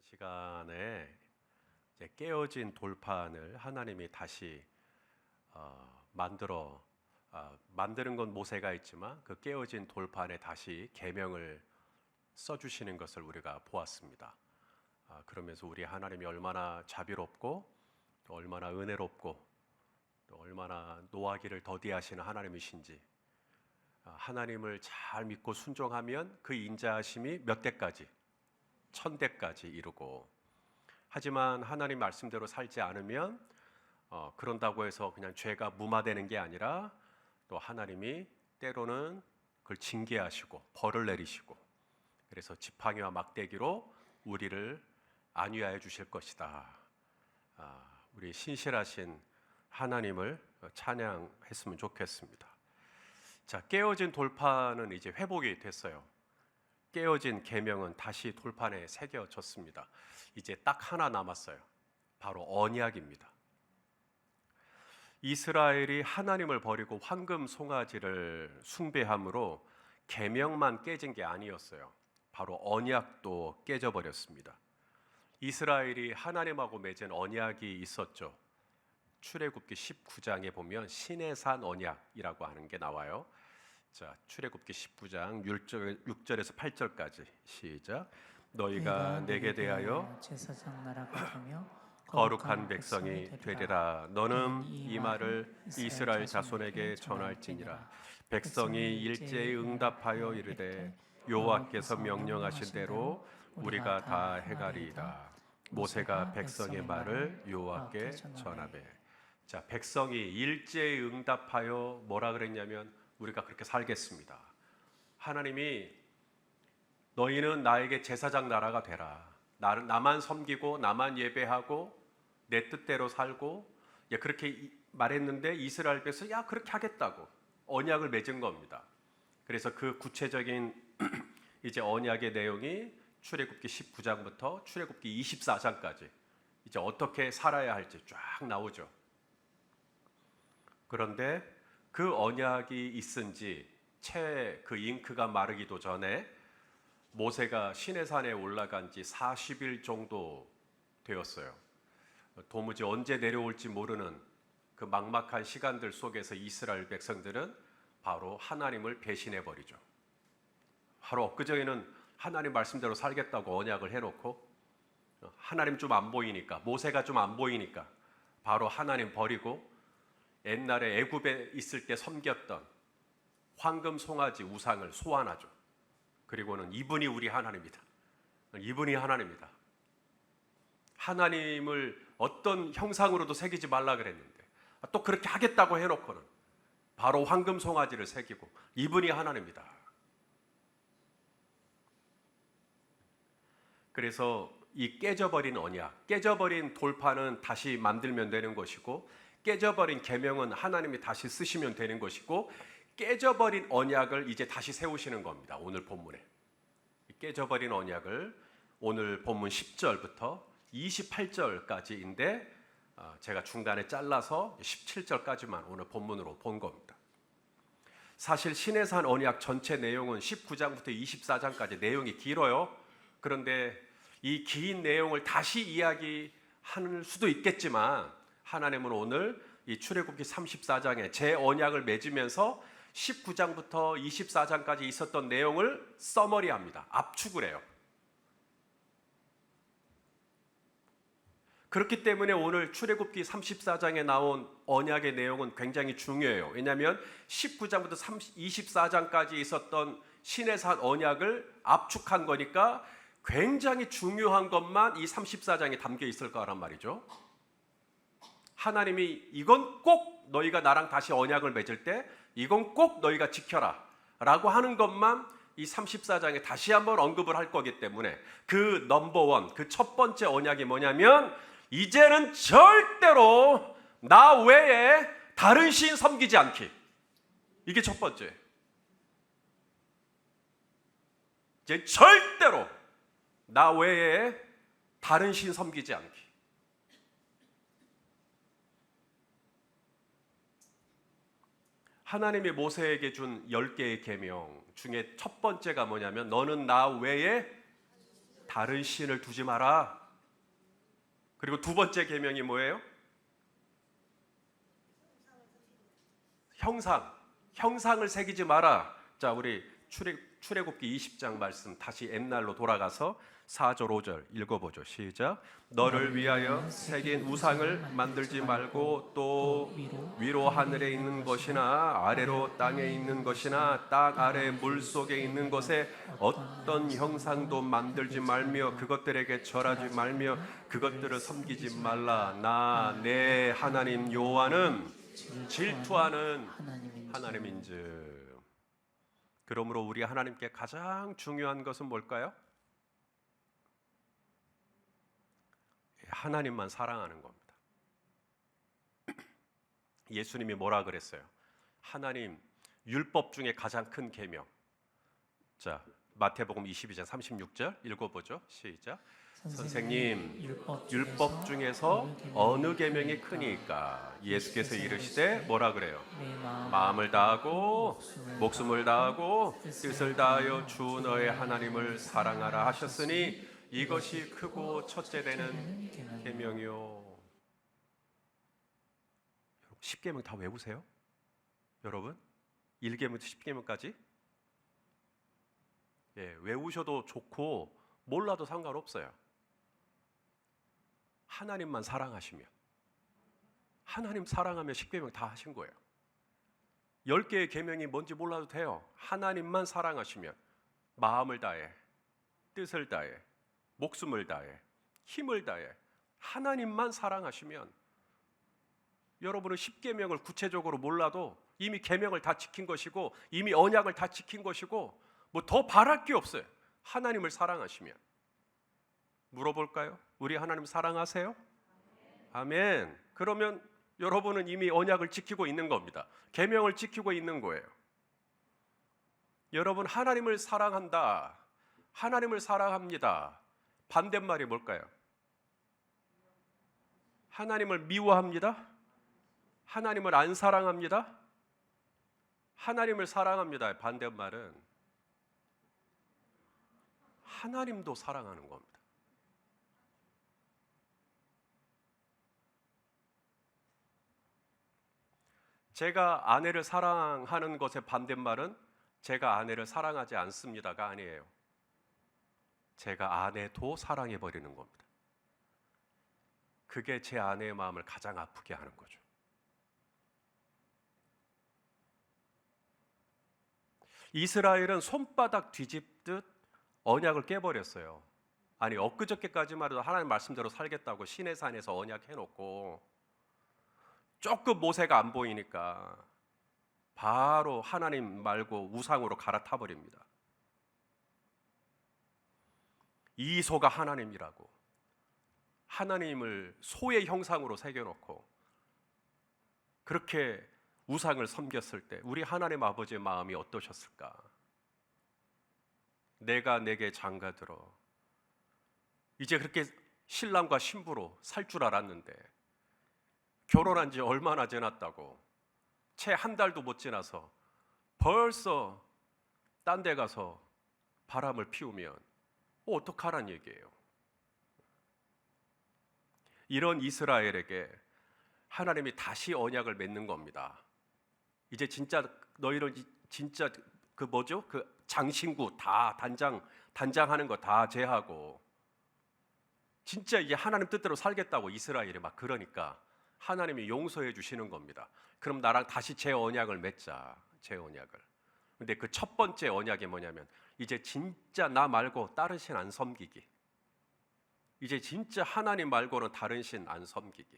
시간에 이제 깨어진 돌판을 하나님이 다시 만드는 건 모세가 있지만 그 깨어진 돌판에 다시 계명을 써주시는 것을 우리가 보았습니다. 그러면서 우리 하나님이 얼마나 자비롭고 또 얼마나 은혜롭고 또 얼마나 노하기를 더디하시는 하나님이신지, 하나님을 잘 믿고 순종하면 그 인자하심이 몇 대까지, 1000대까지 이루고, 하지만 하나님 말씀대로 살지 않으면 그런다고 해서 그냥 죄가 무마되는 게 아니라 또 하나님이 때로는 그걸 징계하시고 벌을 내리시고, 그래서 지팡이와 막대기로 우리를 안위하여 주실 것이다. 우리 신실하신 하나님을 찬양했으면 좋겠습니다. 자, 깨어진 돌판은 이제 회복이 됐어요. 깨어진 계명은 다시 돌판에 새겨졌습니다. 이제 딱 하나 남았어요. 바로 언약입니다. 이스라엘이 하나님을 버리고 황금 송아지를 숭배함으로 계명만 깨진 게 아니었어요. 바로 언약도 깨져버렸습니다. 이스라엘이 하나님하고 맺은 언약이 있었죠. 출애굽기 19장에 보면 시내산 언약이라고 하는 게 나와요. 자, 출애굽기 19장 6절에서 8절까지 시작. 너희가 내게 대하여 제사장 나라가 되며 거룩한 백성이 되리라. 너는 이 말을 이스라엘 자손에게 전할지니라. 백성이 일제히 응답하여 이르되 여호와께서 명령하신 대로 우리가 다 행하리이다. 모세가 백성의 말을 여호와께 전하되. 자, 백성이 일제히 응답하여 뭐라 그랬냐면 우리가 그렇게 살겠습니다. 하나님이 너희는 나에게 제사장 나라가 되라. 나만 섬기고 나만 예배하고 내 뜻대로 살고, 그렇게 말했는데 이스라엘 백성이 그렇게 하겠다고 언약을 맺은 겁니다. 그래서 그 구체적인 이제 언약의 내용이 출애굽기 19장부터 출애굽기 24장까지 이제 어떻게 살아야 할지 쫙 나오죠. 그런데 그 언약이 있은지 채 그 잉크가 마르기도 전에 모세가 시내산에 올라간 지 40일 정도 되었어요. 도무지 언제 내려올지 모르는 그 막막한 시간들 속에서 이스라엘 백성들은 바로 하나님을 배신해버리죠. 바로 엊그저께는 하나님 말씀대로 살겠다고 언약을 해놓고 하나님 좀 안 보이니까, 모세가 좀 안 보이니까 바로 하나님 버리고 옛날에 애굽에 있을 때 섬겼던 황금 송아지 우상을 소환하죠. 그리고는 이분이 우리 하나님이다. 이분이 하나님이다. 하나님을 어떤 형상으로도 새기지 말라 그랬는데 또 그렇게 하겠다고 해놓고는 바로 황금 송아지를 새기고 이분이 하나님이다. 그래서 이 깨져버린 언약, 깨져버린 돌판은 다시 만들면 되는 것이고, 깨져버린 계명은 하나님이 다시 쓰시면 되는 것이고, 깨져버린 언약을 이제 다시 세우시는 겁니다. 오늘 본문에 깨져버린 언약을 오늘 본문 10절부터 28절까지인데 제가 중간에 잘라서 17절까지만 오늘 본문으로 본 겁니다. 사실 시내산 언약 전체 내용은 19장부터 24장까지 내용이 길어요. 그런데 이 긴 내용을 다시 이야기할 수도 있겠지만 하나님은 오늘 이 출애굽기 34장에 제 언약을 맺으면서 19장부터 24장까지 있었던 내용을 서머리합니다. 압축을 해요. 그렇기 때문에 오늘 출애굽기 34장에 나온 언약의 내용은 굉장히 중요해요. 왜냐하면 19장부터 24장까지 있었던 시내산 언약을 압축한 거니까 굉장히 중요한 것만 이 34장에 담겨 있을 거란 말이죠. 하나님이 이건 꼭 너희가 나랑 다시 언약을 맺을 때 이건 꼭 너희가 지켜라 라고 하는 것만 이 34장에 다시 한번 언급을 할 거기 때문에 그 넘버원, 그 첫 번째 언약이 뭐냐면 이제는 절대로 나 외에 다른 신 섬기지 않기. 이게 첫 번째. 이제 절대로 나 외에 다른 신 섬기지 않기. 하나님이 모세에게 준 10개의 계명 중에 첫 번째가 뭐냐면 너는 나 외에 다른 신을 두지 마라. 그리고 두 번째 계명이 뭐예요? 형상을 새기지 마라. 자, 우리 출애굽기 20장 말씀 다시 옛날로 돌아가서 4절 5절 읽어보죠. 시작. 너를 위하여 새긴 우상을 만들지 말고 또 위로 하늘에 있는 것이나 아래로 땅에 있는 것이나 땅 아래 물 속에 있는 것에 어떤 형상도 만들지 말며 그것들에게 절하지 말며 그것들을 섬기지 말라. 나 내 하나님 여호와는 질투하는 하나님인즉. 그러므로 우리 하나님께 가장 중요한 것은 뭘까요? 하나님만 사랑하는 겁니다. 예수님이 뭐라 그랬어요? 하나님 율법 중에 가장 큰 계명. 자, 마태복음 22장 36절 읽어보죠. 시작. 선생님, 율법 중에서 어느 계명이 크니까? 예수께서 이르시되 뭐라 그래요? 마음을 다하고 목숨을 다하고 뜻을 다하여 주 너의 하나님을 사랑하라 하셨으니 이것이 크고 첫째 되는 계명이요. 10계명 다 외우세요? 여러분? 1계명부터 10계명까지? 예, 외우셔도 좋고 몰라도 상관없어요. 하나님만 사랑하시면, 하나님 사랑하면 10계명 다 하신 거예요. 10개의 계명이 뭔지 몰라도 돼요. 하나님만 사랑하시면 마음을 다해, 뜻을 다해, 목숨을 다해, 힘을 다해 하나님만 사랑하시면 여러분은 10계명을 구체적으로 몰라도 이미 계명을 다 지킨 것이고 이미 언약을 다 지킨 것이고 뭐 더 바랄 게 없어요. 하나님을 사랑하시면. 물어볼까요? 우리 하나님 사랑하세요? 아멘. 그러면 여러분은 이미 언약을 지키고 있는 겁니다. 계명을 지키고 있는 거예요. 여러분 하나님을 사랑한다, 하나님을 사랑합니다. 반대말이 뭘까요? 하나님을 미워합니다? 하나님을 안 사랑합니다? 하나님을 사랑합니다. 반대말은 하나님도 사랑하는 겁니다. 제가 아내를 사랑하는 것의 반대말은 제가 아내를 사랑하지 않습니다가 아니에요. 제가 아내도 사랑해버리는 겁니다. 그게 제 아내의 마음을 가장 아프게 하는 거죠. 이스라엘은 손바닥 뒤집듯 언약을 깨버렸어요. 아니 엊그저께까지만 해도 하나님 말씀대로 살겠다고 시내산에서 언약해놓고 조금 모세가 안 보이니까 바로 하나님 말고 우상으로 갈아타버립니다. 이 소가 하나님이라고 하나님을 소의 형상으로 새겨놓고 그렇게 우상을 섬겼을 때 우리 하나님 아버지의 마음이 어떠셨을까? 내가 내게 장가들어 이제 그렇게 신랑과 신부로 살 줄 알았는데 결혼한 지 얼마나 지났다고 채 한 달도 못 지나서 벌써 딴 데 가서 바람을 피우면 어떡하란 얘기예요. 이런 이스라엘에게 하나님이 다시 언약을 맺는 겁니다. 이제 진짜 너희를 진짜 그 뭐죠? 그 장신구 다 단장하는 거 다 제하고 진짜 이제 하나님 뜻대로 살겠다고 이스라엘이 막 그러니까 하나님이 용서해 주시는 겁니다. 그럼 나랑 다시 제 언약을 맺자. 제 언약을. 근데 그 첫 번째 언약이 뭐냐면 이제 진짜 나 말고 다른 신 안 섬기기. 이제 진짜 하나님 말고는 다른 신 안 섬기기.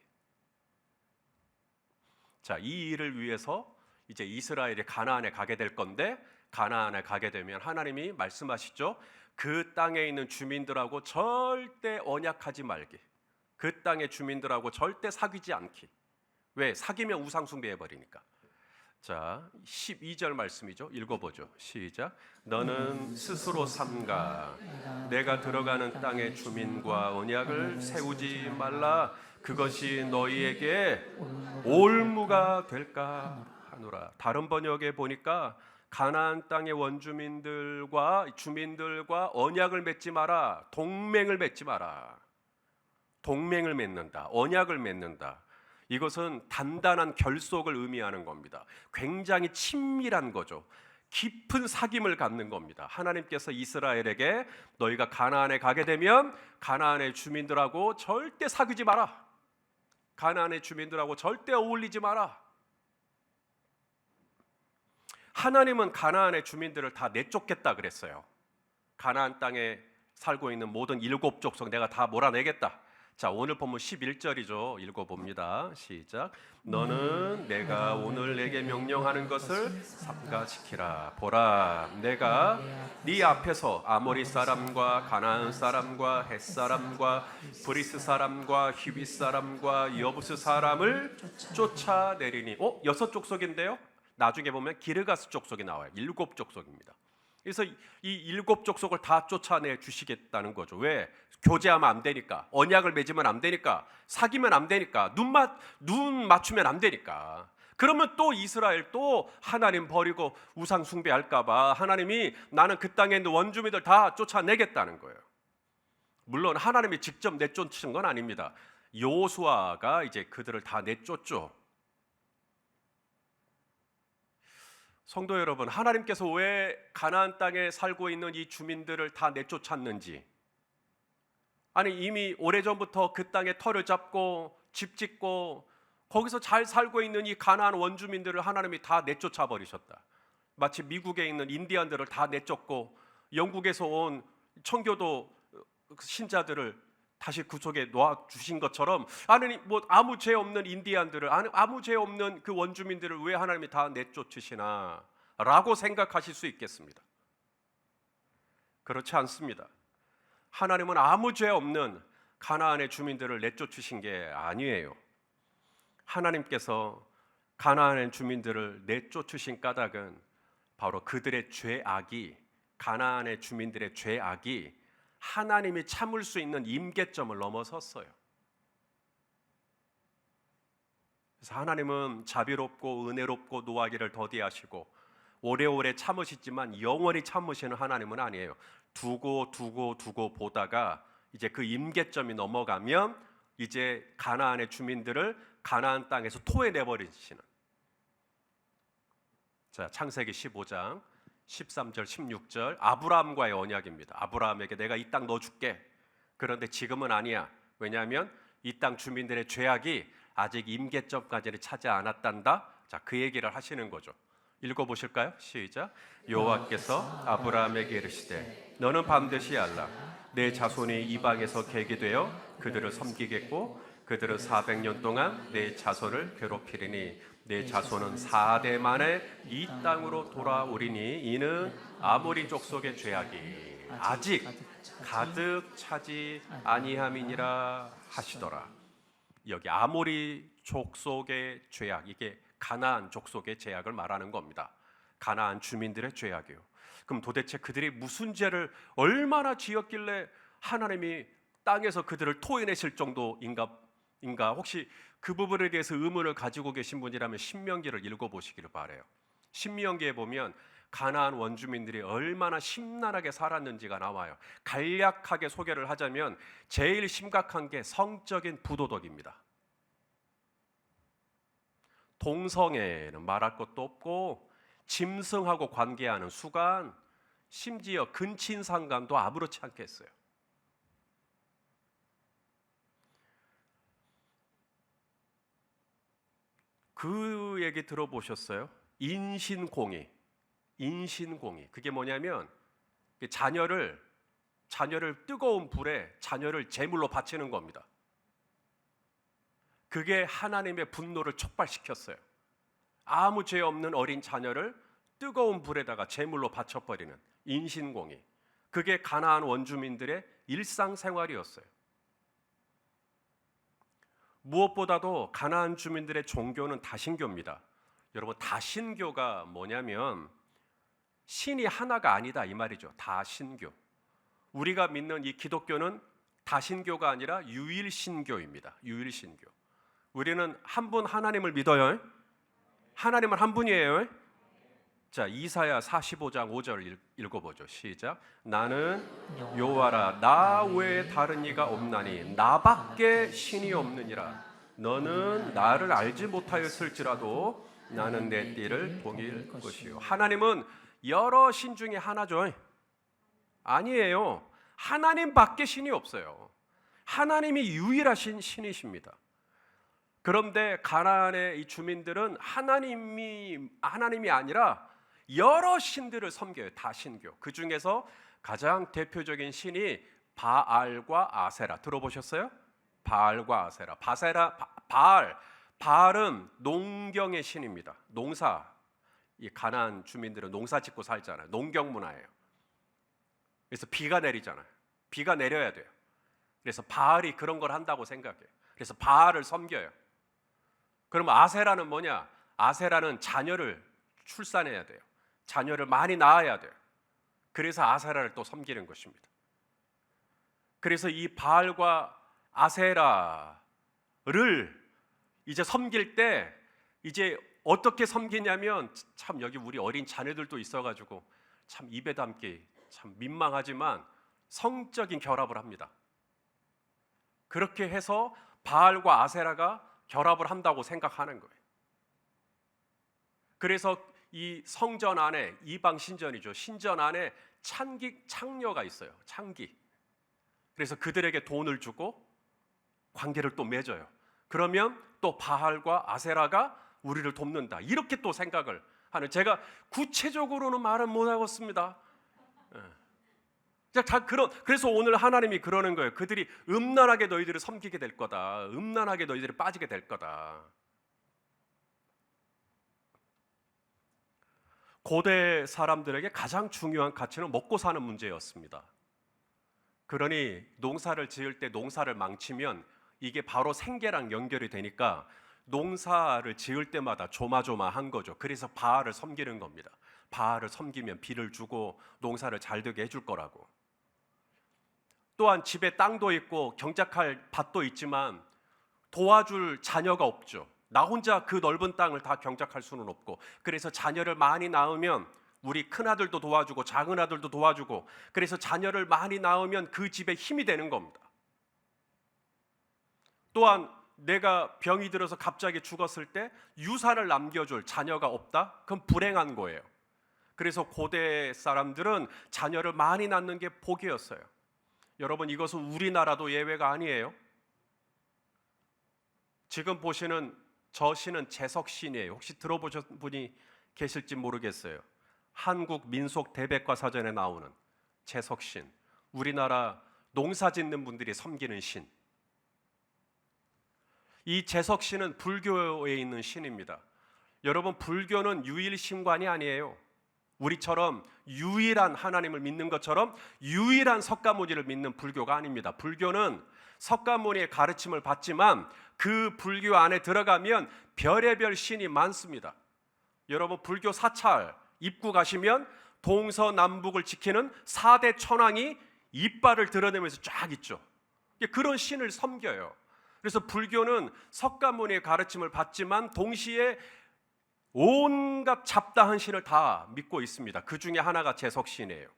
자, 이 일을 위해서 이제 이스라엘이 가나안에 가게 될 건데 가나안에 가게 되면 하나님이 말씀하시죠. 그 땅에 있는 주민들하고 절대 언약하지 말기. 그 땅의 주민들하고 절대 사귀지 않기. 왜? 사귀면 우상 숭배해버리니까. 자, 12절 말씀이죠. 읽어보죠. 시작. 너는 스스로 삼가 내가 들어가는 땅의 주민과 언약을 세우지 말라. 그것이 너희에게 올무가 될까 하노라. 다른 번역에 보니까 가나안 땅의 원주민들과 주민들과 언약을 맺지 마라. 동맹을 맺지 마라. 동맹을 맺는다. 언약을 맺는다. 이것은 단단한 결속을 의미하는 겁니다. 굉장히 친밀한 거죠. 깊은 사귐을 갖는 겁니다. 하나님께서 이스라엘에게 너희가 가나안에 가게 되면 가나안의 주민들하고 절대 사귀지 마라. 가나안의 주민들하고 절대 어울리지 마라. 하나님은 가나안의 주민들을 다 내쫓겠다 그랬어요. 가나안 땅에 살고 있는 모든 7 족속 내가 다 몰아내겠다. 자, 오늘 본문 11절이죠. 읽어봅니다. 시작. 너는 내가 오늘 내게 명령하는 것을 삼가지키라. 보라, 내가 네 앞에서 아모리 사람과 가나안 사람과 헷 사람과 브리스 사람과 히윗 사람과 여부스 사람을 쫓아내리니. 6 족속인데요. 나중에 보면 기르가스 족속이 나와요. 7 족속입니다. 그래서 이 7 족속을 다 쫓아내 주시겠다는 거죠. 왜? 교제하면 안 되니까, 언약을 맺으면 안 되니까, 사귀면 안 되니까, 눈 맞추면 안 되니까. 그러면 또 이스라엘 또 하나님 버리고 우상 숭배할까봐 하나님이 나는 그 땅에 있는 원주민들 다 쫓아내겠다는 거예요. 물론 하나님이 직접 내쫓은 건 아닙니다. 여호수아가 이제 그들을 다 내쫓죠. 성도 여러분, 하나님께서 왜 가나안 땅에 살고 있는 이 주민들을 다 내쫓았는지, 아니 이미 오래전부터 그 땅에 터를 잡고 집 짓고 거기서 잘 살고 있는 이 가나안 원주민들을 하나님이 다 내쫓아 버리셨다. 마치 미국에 있는 인디안들을 다 내쫓고 영국에서 온 청교도 신자들을 다시 구속에 놓아 주신 것처럼, 아니 뭐 아무 죄 없는 인디안들을, 아무 죄 없는 그 원주민들을 왜 하나님이 다 내쫓으시나 라고 생각하실 수 있겠습니다. 그렇지 않습니다. 하나님은 아무 죄 없는 가나안의 주민들을 내쫓으신 게 아니에요. 하나님께서 가나안의 주민들을 내쫓으신 까닭은 바로 그들의 죄악이, 가나안의 주민들의 죄악이 하나님이 참을 수 있는 임계점을 넘어섰어요. 그래서 하나님은 자비롭고 은혜롭고 노하기를 더디하시고 오래오래 참으시지만 영원히 참으시는 하나님은 아니에요. 두고 보다가 이제 그 임계점이 넘어가면 이제 가나안의 주민들을 가나안 땅에서 토해내버리시는. 자, 창세기 15장 13절 16절 아브라함과의 언약입니다. 아브라함에게 내가 이 땅 넣어줄게. 그런데 지금은 아니야. 왜냐하면 이 땅 주민들의 죄악이 아직 임계점까지는 차지 않았단다. 자, 그 얘기를 하시는 거죠. 읽어보실까요? 시작. 여호와께서 아브라함에게 이르시되 너는 반드시 알라. 내 자손이 이방에서 계기되어 그들을 섬기겠고 그들은 400년 동안 내 자손을 괴롭히리니 내 자손은 4대 만에 이 땅으로 돌아오리니 이는 아모리 족속의 죄악이 아직 가득 차지 아니함이니라 하시더라. 여기 아모리 족속의 죄악, 이게 가나안 족속의 죄악을 말하는 겁니다. 가나안 주민들의 죄악이요. 그럼 도대체 그들이 무슨 죄를 얼마나 지었길래 하나님이 땅에서 그들을 토해내실 정도인가? 혹시 그 부분에 대해서 의문을 가지고 계신 분이라면 신명기를 읽어보시기를 바라요. 신명기에 보면 가나안 원주민들이 얼마나 심란하게 살았는지가 나와요. 간략하게 소개를 하자면 제일 심각한 게 성적인 부도덕입니다. 동성애는 말할 것도 없고 짐승하고 관계하는 수간, 심지어 근친상간도 아무렇지 않게 했어요. 그 얘기 들어보셨어요? 인신공의. 그게 뭐냐면 자녀를 뜨거운 불에 자녀를 제물로 바치는 겁니다. 그게 하나님의 분노를 촉발시켰어요. 아무 죄 없는 어린 자녀를 뜨거운 불에다가 제물로 바쳐버리는 인신공의. 그게 가나안 원주민들의 일상생활이었어요. 무엇보다도 가나안 주민들의 종교는 다신교입니다. 여러분, 다신교가 뭐냐면 신이 하나가 아니다 이 말이죠. 다신교. 우리가 믿는 이 기독교는 다신교가 아니라 유일신교입니다. 유일신교. 우리는 한 분 하나님을 믿어요. 하나님은 한 분이에요. 자, 이사야 45장 5절 읽어보죠. 시작. 나는 여호와라, 나 외에 다른 이가 없나니 나밖에 신이 없느니라. 너는 나를 알지 못하였을지라도 나는 내 띠를 봉일 것이요. 하나님은 여러 신 중에 하나죠. 아니에요. 하나님밖에 신이 없어요. 하나님이 유일하신 신이십니다. 그런데 가나안의 이 주민들은 하나님이 아니라 여러 신들을 섬겨요. 다 신교. 그 중에서 가장 대표적인 신이 바알과 아세라. 들어보셨어요? 바알과 아세라. 바알은 농경의 신입니다. 농사. 이 가나안 주민들은 농사 짓고 살잖아요. 농경 문화예요. 그래서 비가 내리잖아요. 비가 내려야 돼요. 그래서 바알이 그런 걸 한다고 생각해요. 그래서 바알을 섬겨요. 그럼 아세라는 뭐냐? 아세라는 자녀를 출산해야 돼요. 자녀를 많이 낳아야 돼요. 그래서 아세라를 또 섬기는 것입니다. 그래서 이 바알과 아세라를 이제 섬길 때 이제 어떻게 섬기냐면, 참 여기 우리 어린 자녀들도 있어가지고 참 입에 담기 참 민망하지만 성적인 결합을 합니다. 그렇게 해서 바알과 아세라가 결합을 한다고 생각하는 거예요. 그래서 이 성전 안에, 이방 신전이죠. 신전 안에 창녀가 있어요. 창기. 그래서 그들에게 돈을 주고 관계를 또 맺어요. 그러면 또 바알과 아세라가 우리를 돕는다. 이렇게 또 생각을 하는, 제가 구체적으로는 말은 못하겠습니다. 그래서 오늘 하나님이 그러는 거예요. 그들이 음란하게 너희들을 섬기게 될 거다. 음란하게 너희들이 빠지게 될 거다. 고대 사람들에게 가장 중요한 가치는 먹고 사는 문제였습니다. 그러니 농사를 지을 때 농사를 망치면 이게 바로 생계랑 연결이 되니까 농사를 지을 때마다 조마조마한 거죠. 그래서 바알을 섬기는 겁니다. 바알을 섬기면 비를 주고 농사를 잘 되게 해줄 거라고. 또한 집에 땅도 있고 경작할 밭도 있지만 도와줄 자녀가 없죠. 나 혼자 그 넓은 땅을 다 경작할 수는 없고, 그래서 자녀를 많이 낳으면 우리 큰아들도 도와주고 작은아들도 도와주고, 그래서 자녀를 많이 낳으면 그 집에 힘이 되는 겁니다. 또한 내가 병이 들어서 갑자기 죽었을 때 유산을 남겨줄 자녀가 없다? 그럼 불행한 거예요. 그래서 고대 사람들은 자녀를 많이 낳는 게 복이었어요. 여러분, 이것은 우리나라도 예외가 아니에요. 지금 보시는 저 신은 재석신이에요. 혹시 들어보신 분이 계실지 모르겠어요. 한국 민속 대백과 사전에 나오는 재석신. 우리나라 농사 짓는 분들이 섬기는 신. 이 재석신은 불교에 있는 신입니다. 여러분, 불교는 유일신관이 아니에요. 우리처럼 유일한 하나님을 믿는 것처럼 유일한 석가모니를 믿는 불교가 아닙니다. 불교는 석가모니의 가르침을 받지만 그 불교 안에 들어가면 별의별 신이 많습니다. 여러분, 불교 사찰 입구 가시면 동서남북을 지키는 4대 천왕이 이빨을 드러내면서 쫙 있죠. 그런 신을 섬겨요. 그래서 불교는 석가모니의 가르침을 받지만 동시에 온갖 잡다한 신을 다 믿고 있습니다. 그 중에 하나가 재석신이에요.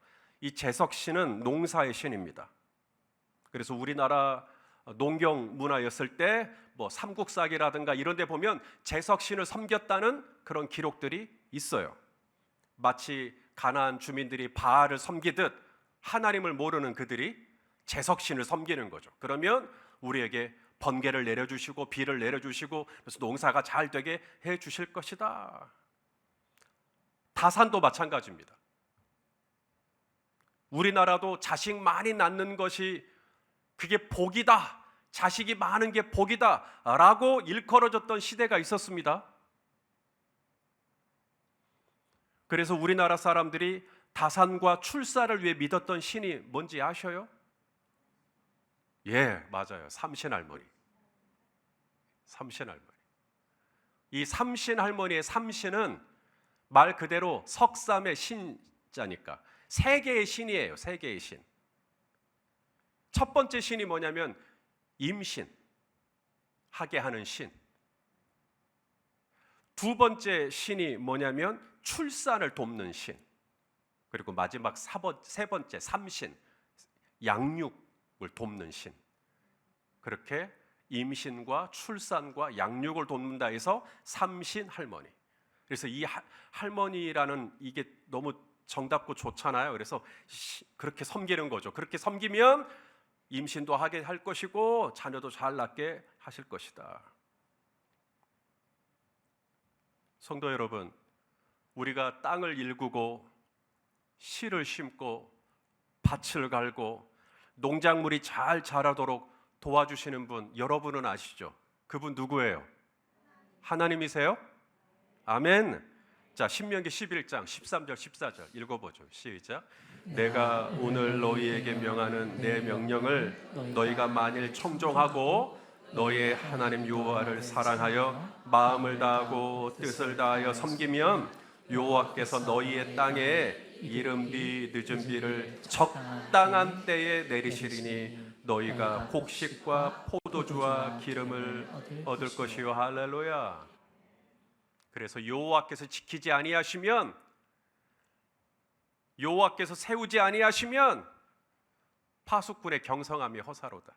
이 재석신은 농사의 신입니다. 그래서 우리나라 농경 문화였을 때 뭐 삼국사기라든가 이런 데 보면 재석신을 섬겼다는 그런 기록들이 있어요. 마치 가나안 주민들이 바알을 섬기듯 하나님을 모르는 그들이 재석신을 섬기는 거죠. 그러면 우리에게 번개를 내려주시고 비를 내려주시고 그래서 농사가 잘 되게 해주실 것이다. 다산도 마찬가지입니다. 우리나라도 자식 많이 낳는 것이 그게 복이다, 자식이 많은 게 복이다 라고 일컬어졌던 시대가 있었습니다. 그래서 우리나라 사람들이 다산과 출사를 위해 믿었던 신이 뭔지 아셔요? 예, 맞아요. 삼신할머니. 삼신할머니. 이 삼신할머니의 삼신은 말 그대로 석삼의 신자니까 세 개의 신이에요. 세 개의 신. 첫 번째 신이 뭐냐면 임신, 하게 하는 신. 두 번째 신이 뭐냐면 출산을 돕는 신. 그리고 마지막 세 번째 삼신, 양육을 돕는 신. 그렇게 임신과 출산과 양육을 돕는다 해서 삼신 할머니. 그래서 이 할머니라는 이게 너무 정답고 좋잖아요. 그래서 그렇게 섬기는 거죠. 그렇게 섬기면 임신도 하게 할 것이고 자녀도 잘 낳게 하실 것이다. 성도 여러분, 우리가 땅을 일구고 씨를 심고 밭을 갈고 농작물이 잘 자라도록 도와주시는 분, 여러분은 아시죠? 그분 누구예요? 하나님이세요? 아멘. 자, 신명기 11장 13절 14절 읽어보죠. 시작. 내가 오늘 너희에게 명하는 내 명령을 너희가 만일 청종하고 너희의 하나님 여호와를 사랑하여 마음을 다하고 뜻을 다하여 섬기면 여호와께서 너희의 땅에 이른 비 늦은 비를 적당한 때에 내리시리니 너희가 곡식과 포도주와 기름을 얻을 것이요. 할렐루야. 그래서 여호와께서 지키지 아니하시면, 여호와께서 세우지 아니하시면 파수꾼의 경성함이 허사로다.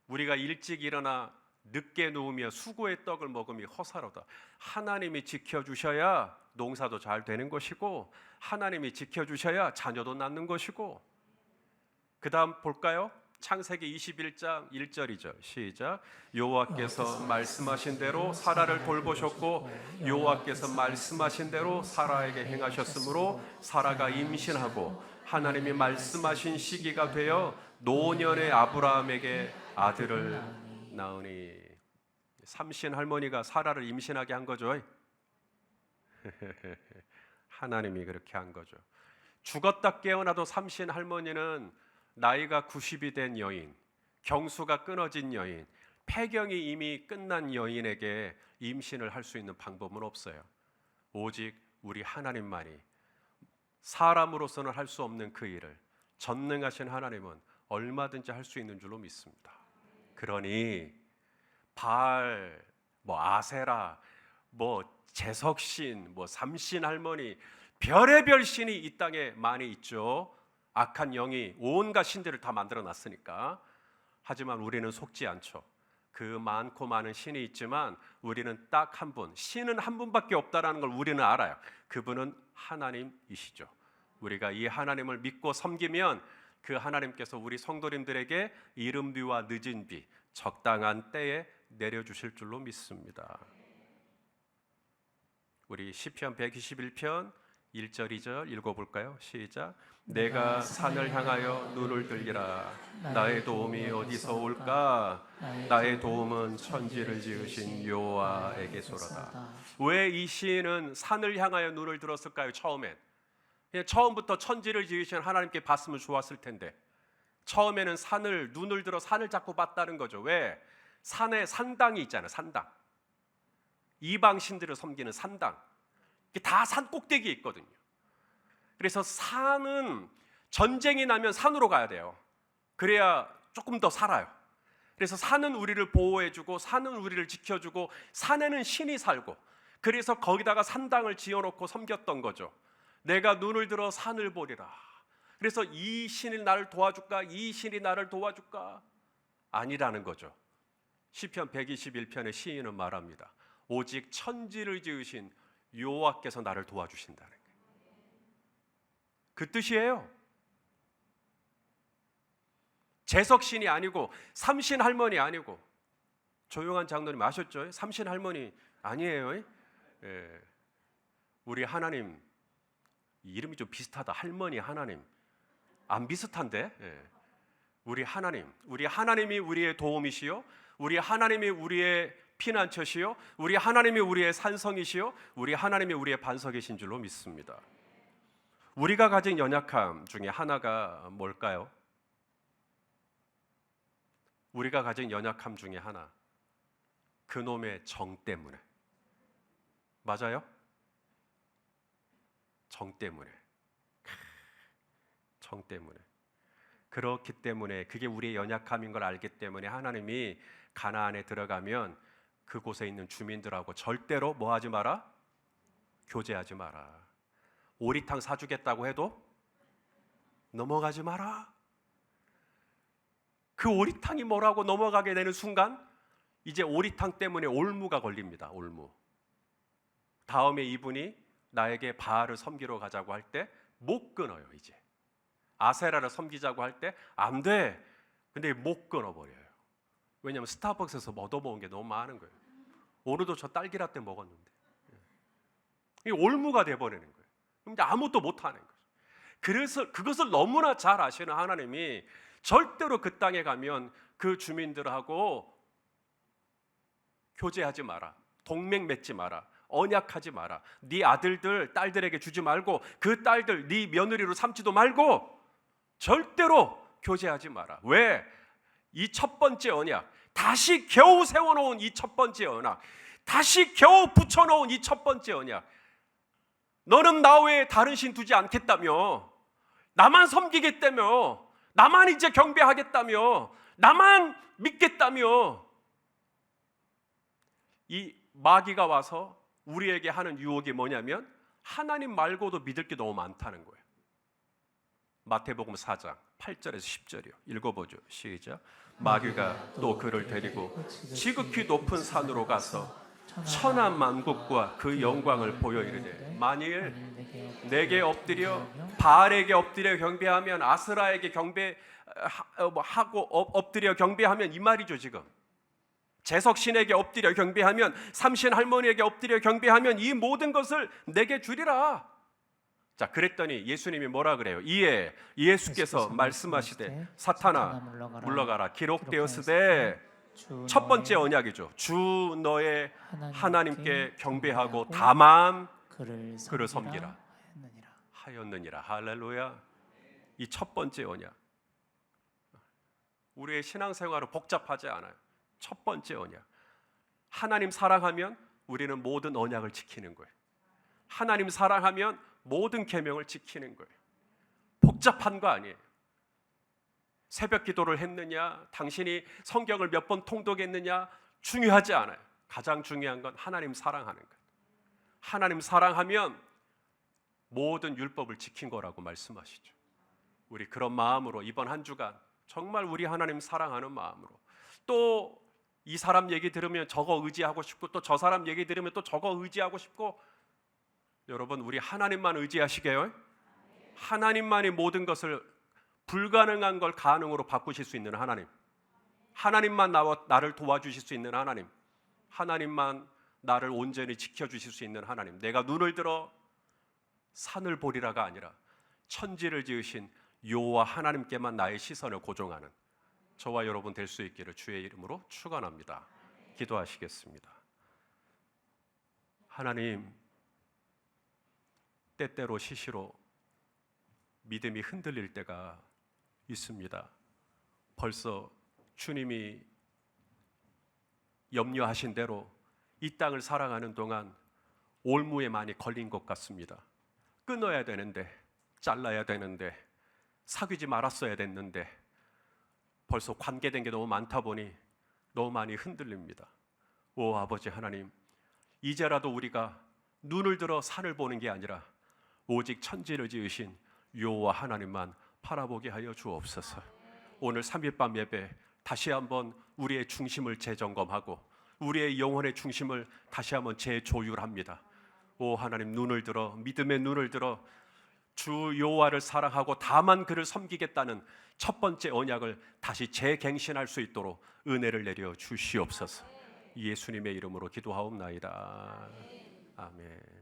우리가 일찍 일어나 늦게 누우며 수고의 떡을 먹음이 허사로다. 하나님이 지켜주셔야 농사도 잘 되는 것이고 하나님이 지켜주셔야 자녀도 낳는 것이고. 그 다음 볼까요? 창세기 21장 1절이죠. 시작. 여호와께서 말씀하신 대로 사라를 돌보셨고 여호와께서 말씀하신 대로 사라에게 행하셨으므로 사라가 임신하고 하나님이 말씀하신 시기가 되어 노년의 아브라함에게 아들을 낳으니. 삼신 할머니가 사라를 임신하게 한 거죠. 하나님이 그렇게 한 거죠. 죽었다 깨어나도 삼신 할머니는 나이가 90이 된 여인, 경수가 끊어진 여인, 폐경이 이미 끝난 여인에게 임신을 할 수 있는 방법은 없어요. 오직 우리 하나님만이, 사람으로서는 할 수 없는 그 일을 전능하신 하나님은 얼마든지 할 수 있는 줄로 믿습니다. 그러니 바알, 아세라, 제석신, 삼신 할머니, 별의별 신이 이 땅에 많이 있죠. 악한 영이 온갖 신들을 다 만들어 놨으니까. 하지만 우리는 속지 않죠. 그 많고 많은 신이 있지만 우리는 딱 한 분, 신은 한 분밖에 없다라는 걸 우리는 알아요. 그분은 하나님이시죠. 우리가 이 하나님을 믿고 섬기면 그 하나님께서 우리 성도님들에게 이른 비와 늦은 비 적당한 때에 내려주실 줄로 믿습니다. 우리 시편 121편 1절 2절 읽어볼까요? 시작. 내가 산을 향하여 눈을 들리라. 나의 도움이 어디서 올까? 나의 도움은 천지를 지으신 여호와에게서로다. 왜 이 시인은 산을 향하여 눈을 들었을까요? 처음엔 그냥 처음부터 천지를 지으신 하나님께 봤으면 좋았을 텐데 처음에는 눈을 들어 산을 자꾸 봤다는 거죠. 왜? 산에 산당이 있잖아요. 산당. 이방 신들을 섬기는 산당. 이게 다 산 꼭대기에 있거든요. 그래서 산은 전쟁이 나면 산으로 가야 돼요. 그래야 조금 더 살아요. 그래서 산은 우리를 보호해주고 산은 우리를 지켜주고 산에는 신이 살고, 그래서 거기다가 산당을 지어놓고 섬겼던 거죠. 내가 눈을 들어 산을 보리라. 그래서 이 신이 나를 도와줄까? 이 신이 나를 도와줄까? 아니라는 거죠. 시편 121편의 시인은 말합니다. 오직 천지를 지으신 여호와께서 나를 도와주신다는 거예요. 그 뜻이에요. 재석신이 아니고 삼신 할머니 아니고, 조용한 장로님 아셨죠? 삼신 할머니 아니에요. 예. 우리 하나님 이름이 좀 비슷하다. 할머니 하나님 안 비슷한데? 예. 우리 하나님이 우리의 도움이시요, 우리 하나님이 우리의 피난처시요, 우리 하나님이 우리의 산성이시요, 우리 하나님이 우리의 반석이신 줄로 믿습니다. 우리가 가진 연약함 중에 하나가 뭘까요? 우리가 가진 연약함 중에 하나, 그놈의 정 때문에. 맞아요? 정 때문에. 그렇기 때문에, 그게 우리의 연약함인 걸 알기 때문에 하나님이 가나안에 들어가면 그곳에 있는 주민들하고 절대로 뭐 하지 마라? 교제하지 마라. 오리탕 사주겠다고 해도 넘어가지 마라. 그 오리탕이 뭐라고 넘어가게 되는 순간 이제 오리탕 때문에 올무가 걸립니다. 올무. 다음에 이분이 나에게 바알을 섬기러 가자고 할 때 못 끊어요. 이제 아세라를 섬기자고 할 때 안 돼. 근데 못 끊어버려요. 왜냐하면 스타벅스에서 얻어먹은 게 너무 많은 거예요. 오늘도 저 딸기라떼 먹었는데 이 올무가 돼버리는 거예요. 그럼 이제 아무것도 못하는 거예요. 그래서 그것을 너무나 잘 아시는 하나님이 절대로 그 땅에 가면 그 주민들하고 교제하지 마라. 동맹 맺지 마라. 언약하지 마라. 네 아들들, 딸들에게 주지 말고 그 딸들 네 며느리로 삼지도 말고 절대로 교제하지 마라. 왜? 이 첫 번째 언약, 다시 겨우 세워놓은 이 첫 번째 언약, 다시 겨우 붙여놓은 이 첫 번째 언약. 너는 나 외에 다른 신 두지 않겠다며, 나만 섬기겠다며, 나만 이제 경배하겠다며, 나만 믿겠다며. 이 마귀가 와서 우리에게 하는 유혹이 뭐냐면 하나님 말고도 믿을 게 너무 많다는 거예요. 마태복음 4장 8절에서 10절이요. 읽어보죠. 시작. 마귀가 또 그를 데리고 지극히 높은 산으로 가서 천하 만국과 그 영광을 보여 이르되 만일 내게 엎드려 바알에게 엎드려 경배하면 아스라에게 경배하고 엎드려 경배하면 이 말이죠. 지금 재석신에게 엎드려 경배하면 삼신 할머니에게 엎드려 경배하면 이 모든 것을 내게 주리라. 자, 그랬더니 예수님이 뭐라 그래요? 이에 예수께서 말씀하시되 사탄아 물러가라. 기록되었으되 첫 번째 언약이죠. 주 너의 하나님께 경배하고 다만 그를 섬기라 하였느니라. 할렐루야. 이 첫 번째 언약. 우리의 신앙생활은 복잡하지 않아요. 첫 번째 언약. 하나님 사랑하면 우리는 모든 언약을 지키는 거예요. 하나님 사랑하면 모든 계명을 지키는 거예요. 복잡한 거 아니에요. 새벽 기도를 했느냐, 당신이 성경을 몇 번 통독했느냐 중요하지 않아요. 가장 중요한 건 하나님 사랑하는 거예요. 하나님 사랑하면 모든 율법을 지킨 거라고 말씀하시죠. 우리 그런 마음으로 이번 한 주간 정말 우리 하나님 사랑하는 마음으로, 또 이 사람 얘기 들으면 저거 의지하고 싶고 또 저 사람 얘기 들으면 또 저거 의지하고 싶고, 여러분 우리 하나님만 의지하시게요. 하나님만이 모든 것을, 불가능한 걸 가능으로 바꾸실 수 있는 하나님, 하나님만 나를 도와주실 수 있는 하나님, 하나님만 나를 온전히 지켜주실 수 있는 하나님. 내가 눈을 들어 산을 보리라가 아니라 천지를 지으신 여호와 하나님께만 나의 시선을 고정하는 저와 여러분 될 수 있기를 주의 이름으로 축원합니다. 기도하시겠습니다. 하나님, 때때로 시시로 믿음이 흔들릴 때가 있습니다. 벌써 주님이 염려하신 대로 이 땅을 살아가는 동안 올무에 많이 걸린 것 같습니다. 끊어야 되는데, 잘라야 되는데, 사귀지 말았어야 됐는데 벌써 관계된 게 너무 많다 보니 너무 많이 흔들립니다. 오 아버지 하나님, 이제라도 우리가 눈을 들어 산을 보는 게 아니라 오직 천지를 지으신 여호와 하나님만 바라보게 하여 주옵소서. 오늘 3일 밤 예배 다시 한번 우리의 중심을 재점검하고 우리의 영혼의 중심을 다시 한번 재조율합니다. 오 하나님, 눈을 들어, 믿음의 눈을 들어 주 여호와를 사랑하고 다만 그를 섬기겠다는 첫 번째 언약을 다시 재갱신할 수 있도록 은혜를 내려 주시옵소서. 예수님의 이름으로 기도하옵나이다. 아멘.